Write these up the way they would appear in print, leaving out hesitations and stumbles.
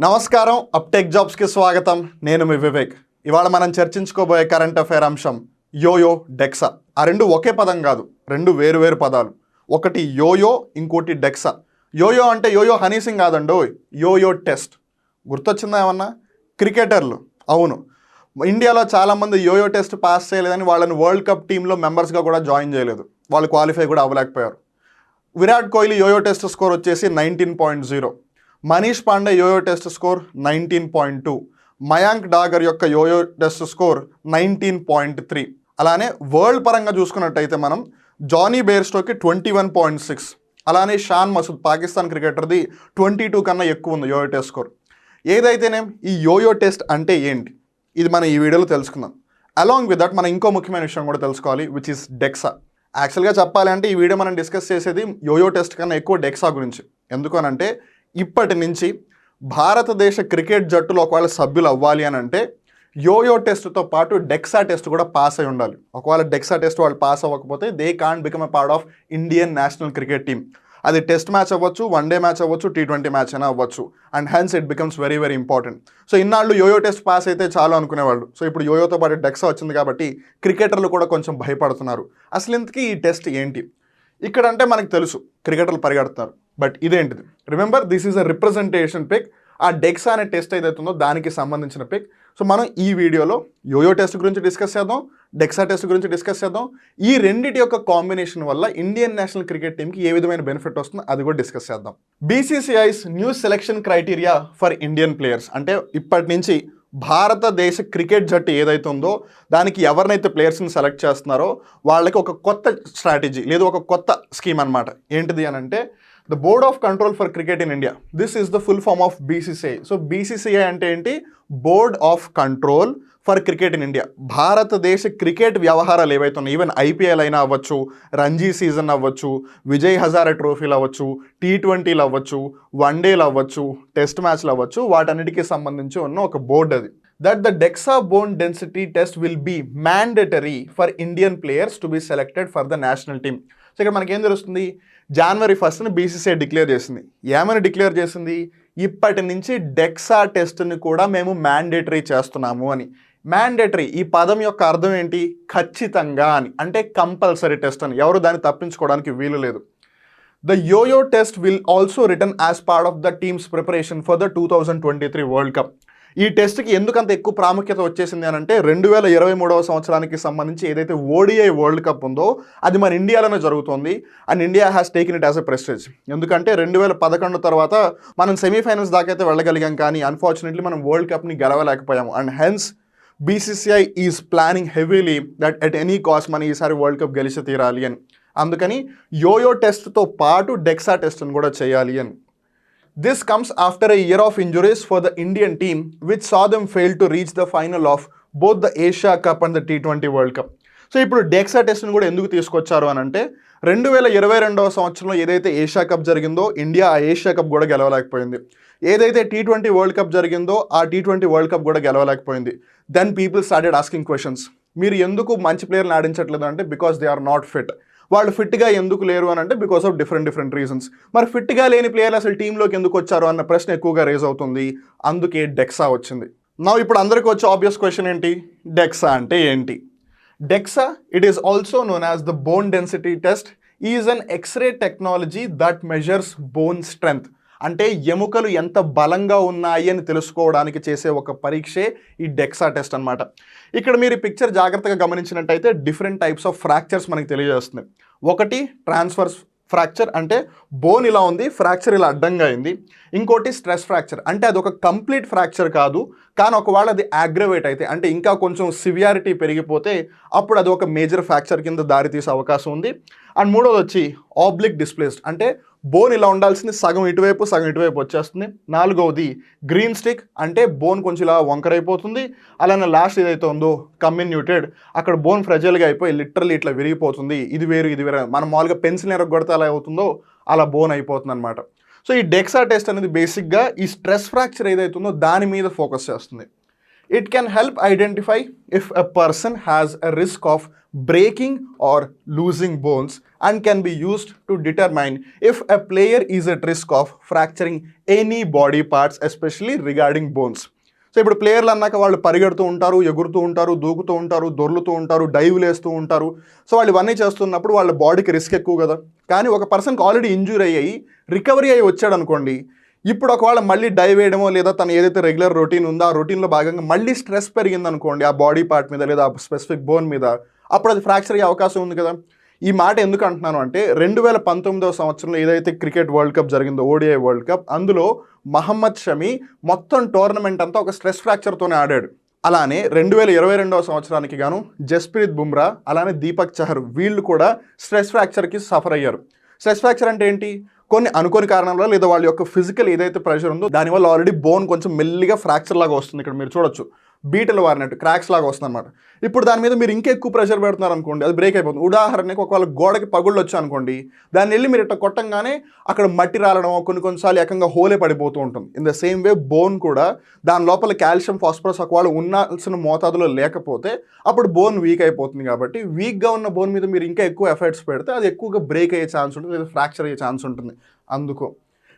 నమస్కారం uptake jobs కి స్వాగతం. నేను మీ వివేక్. ఇవాళ మనం చర్చించుకోబోయే కరెంట్ అఫైర్ అంశం యోయో డెక్సా. ఆ రెండు ఒకే పదం కాదు, రెండు వేరు పదాలు. ఒకటి యోయో, ఇంకోటి డెక్సా. యోయో అంటే యోయో హనీ సింగ్ కాదండో, యోయో టెస్ట్. గుర్తొచ్చిందా ఏమన్నా? క్రికెటర్లు, అవును, ఇండియాలో చాలామంది యోయో టెస్ట్ పాస్ చేయలేదని వాళ్ళని వరల్డ్ కప్ టీంలో మెంబర్స్గా కూడా జాయిన్ చేయలేదు, వాళ్ళు క్వాలిఫై కూడా అవ్వలేకపోయారు. Virat Kohli yo-yo test score వచ్చేసి 19.0, Manish Pande yo-yo test score 19.2, Mayank Dagar యొక్క యోయో టెస్ట్ స్కోర్ 19.3. అలానే వరల్డ్ పరంగా చూసుకున్నట్టయితే మనం జానీ బేర్స్టోకి 21.6, అలానే షాన్ మసూద్ పాకిస్తాన్ క్రికెటర్ది 22 కన్నా ఎక్కువ ఉంది యోయో టెస్ట్ స్కోర్. ఏదైతేనే ఈ యోయో టెస్ట్ అంటే ఏంటి, ఇది మనం ఈ వీడియోలో తెలుసుకుందాం. అలాంగ్ విత్ దట్ మనం ఇంకో ముఖ్యమైన విషయం కూడా తెలుసుకోవాలి, విచ్ ఇస్ డెక్సా. యాక్చువల్గా చెప్పాలి అంటే ఈ వీడియో మనం డిస్కస్ చేసేది యోయో టెస్ట్ కన్నా ఎక్కువ డెక్సా గురించి. ఎందుకనంటే ఇప్పటి నుంచి భారతదేశ క్రికెట్ జట్టులో ఒకవేళ సభ్యులు అవ్వాలి అని అంటే యోయో టెస్ట్తో పాటు డెక్సా టెస్ట్ కూడా పాస్ అయి ఉండాలి. ఒకవేళ డెక్సా టెస్ట్ వాళ్ళు పాస్ అవ్వకపోతే they can't become a part of Indian national cricket team. అది టెస్ట్ మ్యాచ్ అవ్వచ్చు, వన్డే మ్యాచ్ అవ్వచ్చు, T20 మ్యాచ్ అయినా అవ్వచ్చు. And hence it becomes very important. So ఇన్నాళ్ళు యోయో టెస్ట్ పాస్ అయితే చాలు అనుకునేవాళ్ళు. సో ఇప్పుడు యోయోతో పాటు డెక్సా వచ్చింది కాబట్టి క్రికెటర్లు కూడా కొంచెం భయపడుతున్నారు. అసలు ఇంతకీ ఈ టెస్ట్ ఏంటి? ఇక్కడ అంటే మనకు తెలుసు క్రికెటర్లు పరిగెడుతున్నారు, బట్ ఇదేంటిది? Remember, this is a representation pic. ఆ డెక్సా అనే టెస్ట్ ఏదైతుందో దానికి సంబంధించిన పిక్. సో మనం ఈ వీడియోలో యోయో టెస్ట్ గురించి డిస్కస్ చేద్దాం, డెక్సా టెస్ట్ గురించి డిస్కస్ చేద్దాం. ఈ రెండిటి యొక్క కాంబినేషన్ వల్ల ఇండియన్ నేషనల్ క్రికెట్ టీమ్కి ఏ విధమైన బెనిఫిట్ వస్తుందో అది కూడా డిస్కస్ చేద్దాం. BCCI's new selection criteria for Indian players అంటే ఇప్పటి నుంచి భారతదేశ క్రికెట్ జట్టు ఏదైతే ఉందో దానికి ఎవరినైతే ప్లేయర్స్ని సెలెక్ట్ చేస్తున్నారో వాళ్ళకి ఒక కొత్త స్ట్రాటజీ లేదు, ఒక కొత్త స్కీమ్ అనమాట. ఏంటిది అని అంటే the board of control for cricket in India. This is the full form of BCCI. So BCCI అంటే ఏంటి? Board of control for cricket in India. భారతదేశ క్రికెట్ వ్యవహారాలు ఏవైతే ఉన్నాయి, ఈవెన్ IPL అయినా అవ్వచ్చు, రంజీ సీజన్ అవ్వచ్చు, విజయ్ హజారే ట్రోఫీలు అవ్వచ్చు, T20లు అవ్వచ్చు, వన్డేలు అవ్వచ్చు, టెస్ట్ మ్యాచ్లు అవ్వచ్చు, వాటన్నిటికీ సంబంధించి ఉన్న ఒక బోర్డు అది. That the DEXA bone density test will be mandatory for Indian players to be selected for the national team. So ఇక్కడ మనకేం తెలుస్తుంది? January 1st BCCI డిక్లేర్ చేసింది. ఏమని డిక్లేర్ చేసింది? ఇప్పటి నుంచి డెక్సా టెస్ట్ని కూడా మేము మ్యాండేటరీ చేస్తున్నాము అని. మ్యాండేటరీ ఈ పదం యొక్క అర్థం ఏంటి? ఖచ్చితంగా అని, అంటే కంపల్సరీ టెస్ట్ అని. ఎవరు దాన్ని తప్పించుకోవడానికి వీలు లేదు. The yo-yo test will also return as part of the team's preparation for the 2023 world cup. ఈ టెస్ట్కి ఎందుకంత ఎక్కువ ప్రాముఖ్యత వచ్చేసింది అని అంటే 2023వ సంవత్సరానికి సంబంధించి ఏదైతే ODI వరల్డ్ కప్ ఉందో అది మన ఇండియాలోనే జరుగుతుంది. And India has taken it as a prestige. ఎందుకంటే 2011 తర్వాత మనం సెమీఫైనల్స్ దాకా అయితే వెళ్ళగలిగాం, కానీ అన్ఫార్చునేట్లీ మనం వరల్డ్ కప్ని గెలవలేకపోయాము. And hence BCCI is planning heavily that at any cost మనం ఈసారి వరల్డ్ కప్ గెలిచి తీరాలి అని. అందుకని యోయో టెస్ట్తో పాటు డెక్సా టెస్ట్ని కూడా చేయాలి అని. This comes after a year of injuries for the Indian team, which saw them fail to reach the final of both the Asia Cup and the T20 World Cup. So ఇప్పుడు DEXA టెస్ట్ని కూడా ఎందుకు తీసుకొచ్చారు అని అంటే 2022వ సంవత్సరంలో ఏదైతే Asia cup జరిగిందో India ఆ ఏషియా కప్ కూడా గెలవలేకపోయింది. ఏదైతే T20 వరల్డ్ కప్ జరిగిందో ఆ T20 వరల్డ్ కప్ కూడా గెలవలేకపోయింది. Then people started asking questions. మీరు ఎందుకు మంచి ప్లేయర్ని ఆడించట్లేదు అంటే because they are not fit. వాళ్ళు ఫిట్గా ఎందుకు లేరు అని అంటే బికాస్ ఆఫ్ డిఫరెంట్ రీజన్స్. మరి ఫిట్గా లేని ప్లేయర్లు అసలు టీంలోకి ఎందుకు వచ్చారు అన్న ప్రశ్న ఎక్కువగా రేజ్ అవుతుంది. అందుకే డెక్సా వచ్చింది. నా ఇప్పుడు అందరికీ వచ్చే ఆబ్వియస్ క్వశ్చన్ ఏంటి? డెక్సా అంటే ఏంటి? DEXA, it is also known as the bone density test, is an X-ray technology that measures bone strength. అంటే ఎముకలు ఎంత బలంగా ఉన్నాయి అని తెలుసుకోవడానికి చేసే ఒక పరీక్షే ఈ డెక్సా టెస్ట్ అనమాట. ఇక్కడ మీరు ఈ పిక్చర్ జాగ్రత్తగా గమనించినట్టయితే డిఫరెంట్ టైప్స్ ఆఫ్ ఫ్రాక్చర్స్ మనకి తెలియజేస్తుంది. ఒకటి ట్రాన్స్ఫర్స్ ఫ్రాక్చర్, అంటే బోన్ ఇలా ఉంది, ఫ్రాక్చర్ ఇలా అడ్డంగా అయింది. ఇంకోటి స్ట్రెస్ ఫ్రాక్చర్, అంటే అది ఒక కంప్లీట్ ఫ్రాక్చర్ కాదు, కానీ ఒకవేళ అది అగ్రవేట్ అయితే అంటే ఇంకా కొంచెం సివియారిటీ పెరిగిపోతే అప్పుడు అది ఒక మేజర్ ఫ్రాక్చర్ కింద దారితీసే అవకాశం ఉంది. అండ్ మూడోది వచ్చి ఆబ్లిక్ డిస్ప్లేస్డ్, అంటే బోన్ ఇలా ఉండాల్సింది సగం ఇటువైపు వచ్చేస్తుంది. నాలుగవది గ్రీన్ స్టిక్, అంటే బోన్ కొంచెం ఇలా వంకరైపోతుంది. అలానే లాస్ట్ ఏదైతే ఉందో కమ్యూన్యూటెడ్, అక్కడ బోన్ ఫ్రెజైల్గా అయిపోయి లిటరల్లీ ఇట్లా విరిగిపోతుంది. ఇది వేరు మనం మామూలుగా పెన్సిల్ ఎరగొడితే అలా అవుతుందో అలా బోన్ అయిపోతుంది అనమాట. సో ఈ డెక్సా టెస్ట్ అనేది బేసిక్గా ఈ స్ట్రెస్ ఫ్రాక్చర్ ఏదైతే ఉందో దాని మీద ఫోకస్ చేస్తుంది. It can help identify if a person has a risk of breaking or losing bones and can be used to determine if a player is at risk of fracturing any body parts, especially regarding bones. So ఇప్పుడు ప్లేయర్లు అన్నాక వాళ్ళు పరిగెడుతూ ఉంటారు, ఎగురుతూ ఉంటారు, దూకుతూ ఉంటారు, దొర్లుతూ ఉంటారు, డైవ్లు వేస్తూ ఉంటారు. సో వాళ్ళు ఇవన్నీ చేస్తున్నప్పుడు వాళ్ళ బాడీకి రిస్క్ ఎక్కువ కదా. కానీ ఒక పర్సన్కి ఆల్రెడీ ఇంజూరీ అయ్యి రికవరీ అయ్యి వచ్చాడు అనుకోండి, ఇప్పుడు ఒకవేళ మళ్ళీ డైవ్ వేయడమో లేదా తను ఏదైతే రెగ్యులర్ రొటీన్ ఉందో ఆ రొటీన్లో భాగంగా మళ్ళీ స్ట్రెస్ పెరిగింది అనుకోండి ఆ బాడీ పార్ట్ మీద లేదా ఆ స్పెసిఫిక్ బోన్ మీద, అప్పుడు అది ఫ్రాక్చర్ అయ్యే అవకాశం ఉంది కదా. ఈ మాట ఎందుకు అంటున్నాను అంటే 2019 సంవత్సరంలో ఏదైతే క్రికెట్ వరల్డ్ కప్ జరిగిందో, ఓడిఐ వరల్డ్ కప్, అందులో మహమ్మద్ షమి మొత్తం టోర్నమెంట్ అంతా ఒక స్ట్రెస్ ఫ్రాక్చర్తోనే ఆడాడు. అలానే 2022 సంవత్సరానికి గాను జస్ప్రీత్ బుమ్రా అలానే దీపక్ చహర్ వీళ్ళు కూడా స్ట్రెస్ ఫ్రాక్చర్కి సఫర్ అయ్యారు. స్ట్రెస్ ఫ్రాక్చర్ అంటే ఏంటి? కొన్ని అనుకోని కారణాల లేదా వాళ్ళ యొక్క ఫిజికల్ ఏదైతే ప్రెషర్ ఉందో దానివల్ల ఆల్రెడీ బోన్ కొంచెం మెల్లిగా ఫ్రాక్చర్ లాగా వస్తుంది. ఇక్కడ మీరు చూడొచ్చు బీటలు వారినట్టు క్రాక్స్ లాగా వస్తుంది అనమాట. ఇప్పుడు దాని మీద మీరు ఇంకా ఎక్కువ ప్రెషర్ పెడుతున్నారు అనుకోండి, అది బ్రేక్ అయిపోతుంది. ఉదాహరణకి ఒకవేళ గోడకి పగుళ్ళు వచ్చా అనుకోండి, దాన్ని వెళ్ళి మీరు ఇట్లా కొట్టంగానే అక్కడ మట్టి రాలడం, కొన్నిసార్లు ఏకంగా హోలే పడిపోతూ ఉంటుంది. In the same way bone కూడా దాని లోపల కాల్షియం ఫాస్ఫరస్ ఒకవేళ ఉండాల్సిన మోతాదులో లేకపోతే అప్పుడు బోన్ వీక్ అయిపోతుంది. కాబట్టి వీక్గా ఉన్న బోన్ మీద మీరు ఇంకా ఎక్కువ ఎఫర్ట్స్ పెడితే అది ఎక్కువగా బ్రేక్ అయ్యే ఛాన్స్ ఉంటుంది లేదా ఫ్రాక్చర్ అయ్యే ఛాన్స్ ఉంటుంది. అందుకు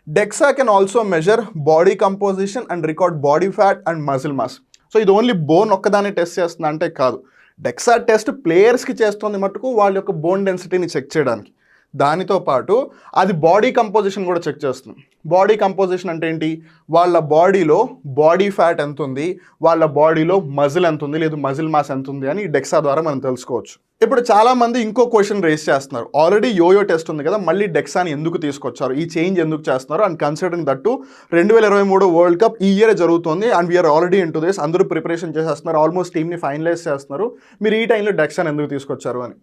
DEXA can also measure body composition and record body fat and muscle mass. So ఇది ఓన్లీ బోన్ ఒక్కదాన్ని టెస్ట్ చేస్తుంది అంటే కాదు. DEXA టెస్ట్ ప్లేయర్స్కి చేస్తుంది మటుకు వాళ్ళ యొక్క బోన్ డెన్సిటీని చెక్ చేయడానికి. దానితో పాటు అది బాడీ కంపోజిషన్ కూడా చెక్ చేస్తుంది. బాడీ కంపోజిషన్ అంటే ఏంటి? వాళ్ళ బాడీలో బాడీ ఫ్యాట్ ఎంత ఉంది, వాళ్ళ బాడీలో మజిల్ ఎంత ఉంది, లేదు మజిల్ మాస్ ఎంత ఉంది అని DEXA ద్వారా మనం తెలుసుకోవచ్చు. ఇప్పుడు చాలామంది ఇంకో క్వశ్చన్ రేస్ చేస్తున్నారు, ఆల్రెడీ యోయో టెస్ట్ ఉంది కదా, మళ్ళీ DEXAని ఎందుకు తీసుకొచ్చారు, ఈ చేంజ్ ఎందుకు చేస్తున్నారు and considering that 2023 world cup ఈ ఇయర్ జరుగుతుంది and we are already in to this, అందరూ ప్రిపరేషన్ చేసేస్తున్నారు, ఆల్మోస్ట్ టీమ్ని ఫైనలైజ్ చేస్తున్నారు, మీరు ఈ టైంలో DEXAని ఎందుకు తీసుకొచ్చారు అని.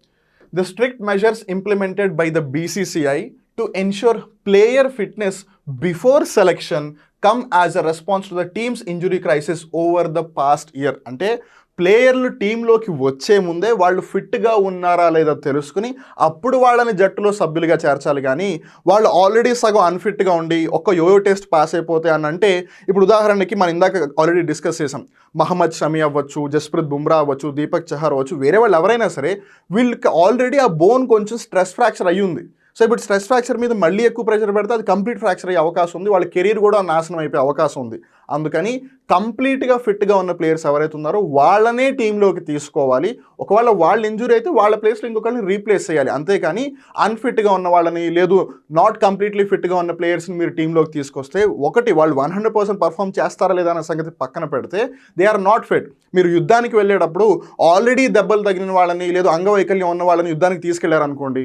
The strict measures implemented by the BCCI to ensure player fitness before selection come as a response to the team's injury crisis over the past year. అంటే ప్లేయర్లు టీంలోకి వచ్చే ముందే వాళ్ళు ఫిట్గా ఉన్నారా లేదా తెలుసుకుని అప్పుడు వాళ్ళని జట్టులో సభ్యులుగా చేర్చాలి. కానీ వాళ్ళు ఆల్రెడీ సగం అన్ఫిట్గా ఉండి ఒక్క యోయో టెస్ట్ పాస్ అయిపోతే అని అంటే, ఇప్పుడు ఉదాహరణకి మనం ఇందాక ఆల్రెడీ డిస్కస్ చేసాం, మహమ్మద్ షమి అవ్వచ్చు, జస్ప్రీత్ బుమ్రా అవ్వచ్చు, దీపక్ చహర్ అవ్వచ్చు, వేరే వాళ్ళు ఎవరైనా సరే వీళ్ళకి ఆల్రెడీ ఆ బోన్ కొంచెం స్ట్రెస్ ఫ్రాక్చర్ అయ్యి ఉంది. సో ఇప్పుడు స్ట్రెస్ ఫ్రాక్చర్ మీద మళ్ళీ ఎక్కువ ప్రెషర్ పెడితే అది కంప్లీట్ ఫ్రాక్చర్ అయ్యే అవకాశం ఉంది, వాళ్ళ కెరీర్ కూడా నాశనం అయిపోయే అవకాశం ఉంది. అందుకని కంప్లీట్గా ఫిట్గా ఉన్న ప్లేయర్స్ ఎవరైతే ఉన్నారో వాళ్ళనే టీంలోకి తీసుకోవాలి. ఒకవేళ వాళ్ళు ఇంజూరీ అయితే వాళ్ళ ప్లేస్లో ఇంకొకరిని రీప్లేస్ చేయాలి. అంతేకాని అన్ఫిట్గా ఉన్న వాళ్ళని లేదు నాట్ కంప్లీట్లీ ఫిట్గా ఉన్న ప్లేయర్స్ని మీరు టీంలోకి తీసుకొస్తే, ఒకటి వాళ్ళు 100% పర్ఫామ్ చేస్తారా లేదా అనే సంగతి పక్కన పెడితే దే ఆర్ నాట్ ఫిట్. మీరు యుద్ధానికి వెళ్ళేటప్పుడు ఆల్రెడీ దెబ్బలు తగిలిన వాళ్ళని లేదు అంగవైకల్యం ఉన్న వాళ్ళని యుద్ధానికి తీసుకెళ్లారనుకోండి,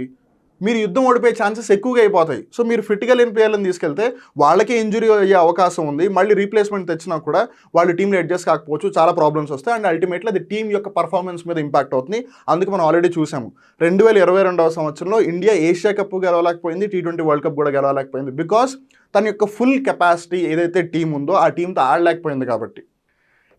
మీరు యుద్ధం ఓడిపోయే ఛాన్సెస్ ఎక్కువగా అయిపోతాయి. సో మీరు ఫిట్గా లేని ప్లేయర్లను తీసుకెళ్తే వాళ్ళకే ఇంజురీ అయ్యే అవకాశం ఉంది, మళ్ళీ రీప్లేస్మెంట్ తెచ్చినా కూడా వాళ్ళు టీంలో అడ్జస్ట్ కాకపోవచ్చు, చాలా ప్రాబ్లమ్స్ వస్తాయి అండ్ అల్టిమేట్లీ అది టీం యొక్క పర్ఫార్మెన్స్ మీద ఇంపాక్ట్ అవుతుంది. అందుకు మనం ఆల్రెడీ చూసాము 2022 సంవత్సరంలో ఇండియా ఏషియా కప్ గెలవలేకపోయింది, T20 వరల్డ్ కప్ కూడా గెలవలేకపోయింది, బికాస్ తన యొక్క ఫుల్ కెపాసిటీ ఏదైతే టీం ఉందో ఆ టీంతో ఆడలేకపోయింది. కాబట్టి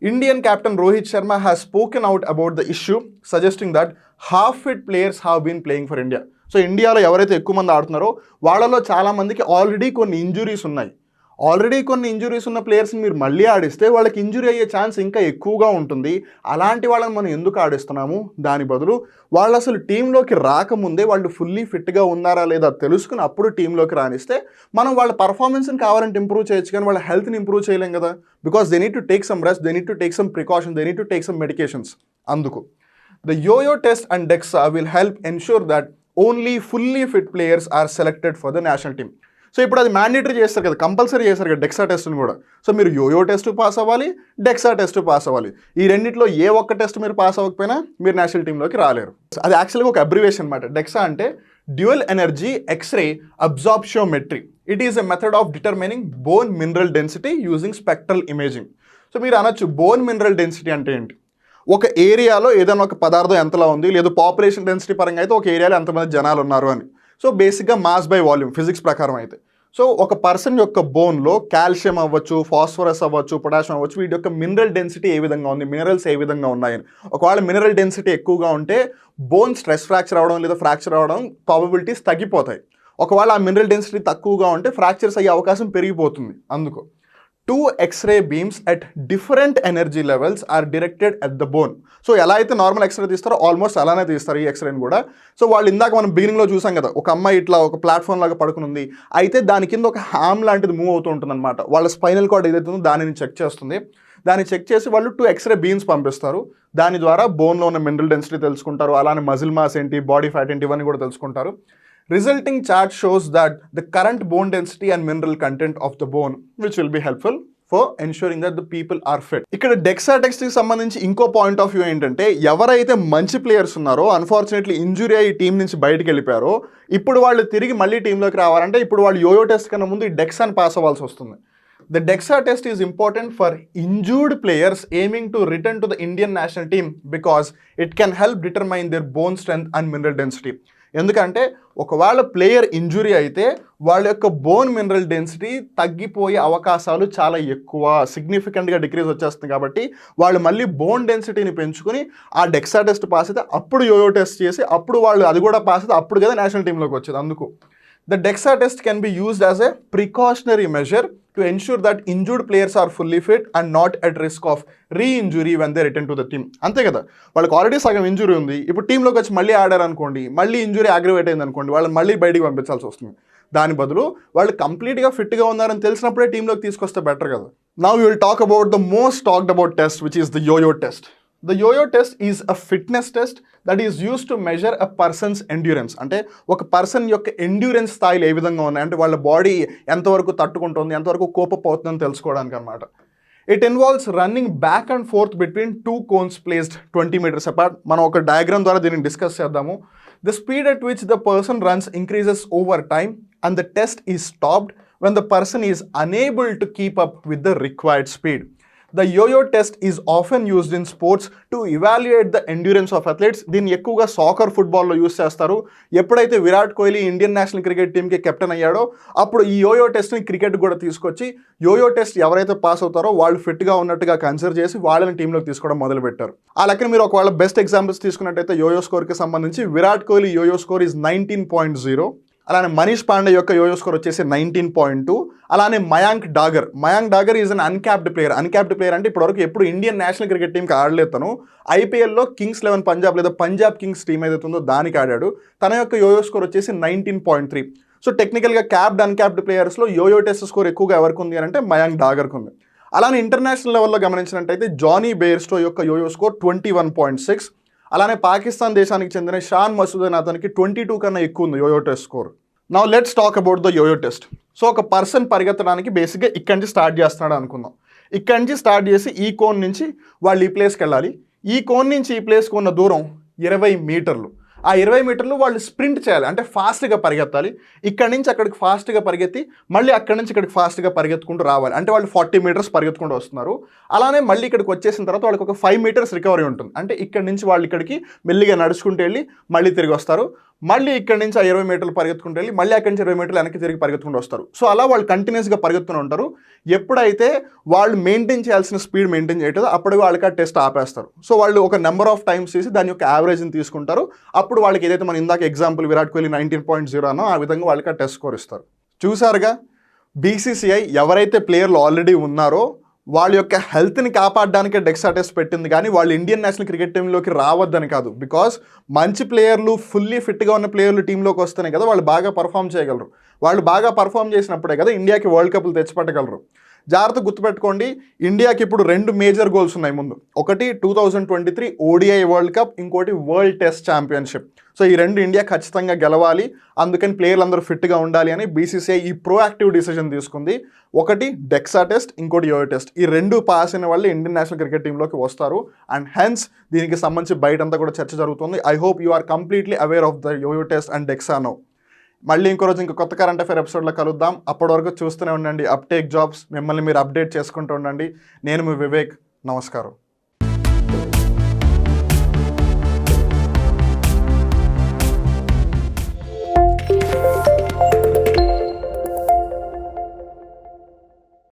Indian captain Rohit Sharma has spoken out about the issue, suggesting that half-fit players have been playing for India. So ఇండియాలో ఎవరైతే ఎక్కువ మంది ఆడుతున్నారో వాళ్ళలో చాలామందికి ఆల్రెడీ కొన్ని ఇంజురీస్ ఉన్నాయి. ఆల్రెడీ కొన్ని ఇంజురీస్ ఉన్న ప్లేయర్స్ని మీరు మళ్ళీ ఆడిస్తే వాళ్ళకి ఇంజురీ అయ్యే ఛాన్స్ ఇంకా ఎక్కువగా ఉంటుంది. అలాంటి వాళ్ళని మనం ఎందుకు ఆడిస్తున్నాము? దాని బదులు వాళ్ళు అసలు టీంలోకి రాకముందే వాళ్ళు ఫుల్లీ ఫిట్గా ఉన్నారా లేదా తెలుసుకుని అప్పుడు టీంలోకి రానిస్తే మనం వాళ్ళ పర్ఫార్మెన్స్ని కావాలంటే ఇంప్రూవ్ చేయొచ్చు, కానీ వాళ్ళ హెల్త్ని ఇంప్రూవ్ చేయలేం కదా. Because they need to take some rest, they need to take some precautions, they need to take some medications. అందుకు the yo-yo test and DEXA will help ensure that only fully fit players are selected for the national team. So ఇప్పుడు అది mandatory చేస్తారు కదా, compulsory చేస్తారు కదా DEXA టెస్ట్ని కూడా. So మీరు yo-yo test pass అవ్వాలి, DEXA టెస్ట్ పాస్ అవ్వాలి. ఈ రెండింటిలో ఏ ఒక్క టెస్ట్ మీరు పాస్ అవ్వకపోయినా మీరు నేషనల్ టీంలోకి రాలేరు. అది యాక్చువల్గా ఒక అబ్రివేషన్ అనమాట. DEXA అంటే dual energy X-ray absorptiometry. It is a method of determining bone mineral density using spectral imaging. So మీరు అనొచ్చు బోన్ మినరల్ డెన్సిటీ అంటే ఏంటి? ఒక ఏరియాలో ఏదైనా ఒక పదార్థం ఎంతలా ఉంది, లేదు పాపులేషన్ డెన్సిటీ పరంగా అయితే ఒక ఏరియాలో ఎంతమంది జనాలు ఉన్నారు అని. సో బేసిక్గా మాస్ బై వాల్యూమ్ ఫిజిక్స్ ప్రకారం అయితే. సో ఒక పర్సన్ యొక్క బోన్లో కాల్షియం అవ్వచ్చు, ఫాస్ఫరస్ అవ్వచ్చు, పొటాషియం అవ్వచ్చు, వీటి యొక్క మినరల్ డెన్సిటీ ఏ విధంగా ఉంది, మినరల్స్ ఏ విధంగా ఉన్నాయని. ఒకవేళ మినరల్ డెన్సిటీ ఎక్కువగా ఉంటే బోన్ స్ట్రెస్ ఫ్రాక్చర్ అవ్వడం లేదా ఫ్రాక్చర్ అవ్వడం ప్రాబబిలిటీస్ తగ్గిపోతాయి. ఒకవేళ ఆ మినరల్ డెన్సిటీ తక్కువగా ఉంటే ఫ్రాక్చర్స్ అయ్యే అవకాశం పెరిగిపోతుంది. అందుకు 2 X-ray beams at different energy levels are directed at the bone. So ఎలా అయితే నార్మల్ ఎక్స్రే తీస్తారో ఆల్మోస్ట్ అలానే తీస్తారు ఈ ఎక్స్రేని కూడా. సో వాళ్ళు ఇందాక మనం బిగినింగ్లో చూసాం కదా, ఒక అమ్మాయి ఇట్లా ఒక ప్లాట్ఫామ్ లాగా పడుకునుంది, అయితే దాని కింద ఒక హ్యామ్ లాంటిది మూవ్ అవుతూ ఉంటుంది అనమాట. వాళ్ళ స్పైనల్ కార్డ్ ఏదైతే ఉందో దానిని చెక్ చేస్తుంది. దాన్ని చెక్ చేసి వాళ్ళు 2 X-ray బీమ్స్ పంపిస్తారు. దాని ద్వారా బోన్లో ఉన్న మినరల్ డెన్సిటీ తెలుసుకుంటారు, అలానే మజిల్ మాస్ ఏంటి, బాడీ ఫ్యాట్ ఏంటి, ఇవన్నీ కూడా తెలుసుకుంటారు. Resulting chart shows that the current bone density and mineral content of the bone, which will be helpful for ensuring that the people are fit. ఇక్కడ DEXA టెస్ట్కి సంబంధించి ఇంకో పాయింట్ ఆఫ్ వ్యూ ఏంటంటే, ఎవరైతే మంచి ప్లేయర్స్ ఉన్నారో అన్ఫార్చునేట్లీ ఇంజురీ అయ్యి team నుంచి బయటకు వెళ్ళిపోయారో, ఇప్పుడు వాళ్ళు తిరిగి మళ్ళీ టీంలోకి రావాలంటే ఇప్పుడు వాళ్ళు యోయో టెస్ట్ కన్నా ముందు ఈ DEXAని పాస్ అవ్వాల్సి వస్తుంది. The DEXA test is important for injured players aiming to return to the Indian national team because it can help determine their bone strength and mineral density. ఎందుకంటే ఒకవేళ ప్లేయర్ ఇంజురీ అయితే వాళ్ళ యొక్క బోన్ మినరల్ డెన్సిటీ తగ్గిపోయే అవకాశాలు చాలా ఎక్కువ, సిగ్నిఫికెంట్గా decrease వచ్చేస్తుంది. కాబట్టి వాళ్ళు మళ్ళీ బోన్ డెన్సిటీని పెంచుకుని ఆ DEXA టెస్ట్ పాస్ అయితే అప్పుడు యోయో టెస్ట్ చేసి అప్పుడు వాళ్ళు అది కూడా పాస్ అయితే అప్పుడు కదా నేషనల్ టీంలోకి వచ్చేది. అందుకు the DEXA test can be used as a precautionary measure to ensure that injured players are fully fit and not at risk of re-injury when they return to the team. అంతే కదా, వాళ్ళకి already సగం injury ఉంది, ఇప్పుడు టీంలోకి వచ్చి మళ్ళీ ఆడారు అనుకోండి, మళ్ళీ ఇంజురీ అగ్రివేట్ అయింది అనుకోండి, వాళ్ళని మళ్ళీ బయటికి పంపించాల్సి వస్తుంది. దాని బదులు వాళ్ళు కంప్లీట్గా ఫిట్గా ఉన్నారని తెలిసినప్పుడే టీంలోకి తీసుకొస్తే బెటర్ కదా. Now you will talk about the most talked about test, which is the yo-yo test. The yo-yo test is a fitness test that is used to measure a person's endurance. అంటే ఒక person యొక్క endurance స్థాయిలు ఏ విధంగా ఉన్నాయి అంటే వాళ్ళ body ఎంతవరకు తట్టుకుంటుంది, ఎంతవరకు కోపప్ అవుతుందని తెలుసుకోవడానికి అనమాట. It involves running back and fourth between 2 cones placed 20 meters apart. మనం ఒక డయాగ్రామ్ ద్వారా దీన్ని డిస్కస్ చేద్దాము. The speed at which the person runs increases over time and the test is stopped when the person is unable to keep up with the required speed. The yo-yo test is often used in sports to evaluate the endurance of athletes. దీన్ని ఎక్కువగా soccer ఫుట్బాల్లో use చేస్తారు. ఎప్పుడైతే Virat Kohli Indian national cricket టీంకి captain అయ్యాడో అప్పుడు ఈ yo-yo టెస్ట్ని cricket కూడా తీసుకొచ్చి yo-yo test ఎవరైతే పాస్ అవుతారో వాళ్ళు ఫిట్గా ఉన్నట్టుగా కన్సిడర్ చేసి వాళ్ళని టీంలోకి తీసుకోవడం మొదలుపెట్టారు. ఆ లెక్కన మీరు ఒకవేళ బెస్ట్ ఎగ్జాంపుల్స్ తీసుకున్నట్టయితే యోయో స్కోర్కి సంబంధించి Virat Kohli yo-yo score is 19.0, అలానే మనీష్ పాండే యొక్క యోయో స్కోర్ వచ్చేసి 19.2. అలానే Mayank Dagar is an uncapped player. అంటే ఇప్పటివరకు ఎప్పుడు ఇండియన్ నేషనల్ క్రికెట్ టీంకి ఆడలేదు. తను ఐపీఎల్లో కింగ్స్ 11 పంజాబ్ లేదా పంజాబ్ కింగ్స్ టీం ఏదైతే ఉందో దానికి ఆడాడు. తన యొక్క యోయో స్కోర్ వచ్చేసి 19.3. సో టెక్నికల్గా క్యాప్డ్ అన్క్యాప్డ్ ప్లేయర్స్లో యోయో టెస్ట్ స్కోర్ ఎక్కువగా ఎవరికి ఉంది అంటే మయాంక్ డాగర్కి ఉంది. అలానే ఇంటర్నేషనల్ లెవెల్లో గమనించినట్టయితే జానీ బెయిర్స్టో యొక్క యోయో స్కోర్ 21.6. అలానే పాకిస్తాన్ దేశానికి చెందిన షాన్ మసూద్ అనే అతనికి 22 కన్నా ఎక్కువ ఉంది yo-yo test score. Now let's talk about the yo-yo test. So ఒక పర్సన్ పరిగెత్తడానికి బేసిక్గా ఇక్కడి నుంచి స్టార్ట్ చేస్తున్నాడు అనుకుందాం. ఇక్కడి నుంచి స్టార్ట్ చేసి ఈ కోన్ నుంచి వాళ్ళు ఈ ప్లేస్కి వెళ్ళాలి. ఈ కోన్ నుంచి ఈ ప్లేస్కి ఉన్న దూరం 20 మీటర్లు. ఆ 20 మీటర్లు వాళ్ళు స్ప్రింట్ చేయాలి, అంటే ఫాస్ట్గా పరిగెత్తాలి. ఇక్కడి నుంచి అక్కడికి ఫాస్ట్గా పరిగెత్తి మళ్ళీ అక్కడి నుంచి ఇక్కడికి ఫాస్ట్గా పరిగెత్తుకుంటూ రావాలి. అంటే వాళ్ళు 40 meters పరిగెత్తుకుంటూ వస్తున్నారు. అలానే మళ్ళీ ఇక్కడికి వచ్చేసిన తర్వాత వాళ్ళకి ఒక 5 meters రికవరీ ఉంటుంది. అంటే ఇక్కడి నుంచి వాళ్ళు ఇక్కడికి మెల్లిగా నడుచుకుంటూ వెళ్ళి మళ్ళీ తిరిగి వస్తారు. మళ్ళీ ఇక్కడి నుంచి ఆ 20 meterలు పరిగెత్తుకుంటూ వెళ్ళి మళ్ళీ అక్కడి నుంచి 20 meterలు వెనక్కి తిరిగి పరిగెత్తుకుంటూ వస్తారు. సో అలా వాళ్ళు కంటిన్యూస్గా పరిగెత్తుతూ ఉంటారు. ఎప్పుడైతే వాళ్ళు మెయింటైన్ చేయాల్సిన స్పీడ్ మెయింటైన్ చేయటదో అప్పుడు వాళ్ళకి ఆ టెస్ట్ ఆపేస్తారు. సో వాళ్ళు ఒక నెంబర్ ఆఫ్ టైమ్స్ చేసి దాని యొక్క యావరేజ్ని తీసుకుంటారు. అప్పుడు వాళ్ళకి ఏదైతే మనం ఇందాక ఎగ్జాంపుల్ విరాట్ కోహ్లీ 19.0 అనో ఆ విధంగా వాళ్ళకి ఆ టెస్ట్ స్కోర్ ఇస్తారు. చూసారుగా, బీసీసీఐ ఎవరైతే ప్లేయర్లు ఆల్రెడీ ఉన్నారో వాళ్ళ యొక్క హెల్త్ని కాపాడడానికే DEXA టెస్ట్ పెట్టింది, కానీ వాళ్ళు ఇండియన్ నేషనల్ క్రికెట్ టీంలోకి రావద్దని కాదు. బికాస్ మంచి ప్లేయర్లు, ఫుల్లీ ఫిట్గా ఉన్న ప్లేయర్లు టీంలోకి వస్తేనే కదా వాళ్ళు బాగా పర్ఫామ్ చేయగలరు. వాళ్ళు బాగా పర్ఫామ్ చేసినప్పుడే కదా ఇండియాకి వరల్డ్ కప్లు తెచ్చిపెట్టగలరు. జాగ్రత్త గుర్తుపెట్టుకోండి, ఇండియాకి ఇప్పుడు 2 మేజర్ గోల్స్ ఉన్నాయి ముందు. ఒకటి 2023 ODI వరల్డ్ కప్, ఇంకోటి వరల్డ్ టెస్ట్ ఛాంపియన్షిప్. సో ఈ 2 ఇండియా ఖచ్చితంగా గెలవాలి. అందుకని ప్లేయర్లు అందరూ ఫిట్గా ఉండాలి అని బీసీసీఐ ఈ ప్రోయాక్టివ్ డిసిజన్ తీసుకుంది. ఒకటి DEXA టెస్ట్, ఇంకోటి యోయో టెస్ట్. ఈ 2 పాస్ అయిన వాళ్ళు ఇండియన్ నేషనల్ క్రికెట్ టీంలోకి వస్తారు. అండ్ హెన్స్ దీనికి సంబంధించి బయటంతా కూడా చర్చ జరుగుతుంది. I hope you are completely aware of the yo-yo test and DEXA now. మళ్ళీ ఇంకో రోజు ఇంకో కొత్త కరెంట్ అఫైర్ ఎపిసోడ్లో కలుద్దాం. అప్పటి వరకు చూస్తూనే ఉండండి అప్టేక్ జాబ్స్. మిమ్మల్ని మీరు అప్డేట్ చేసుకుంటూ ఉండండి. నేను మీ వివేక్. నమస్కారం.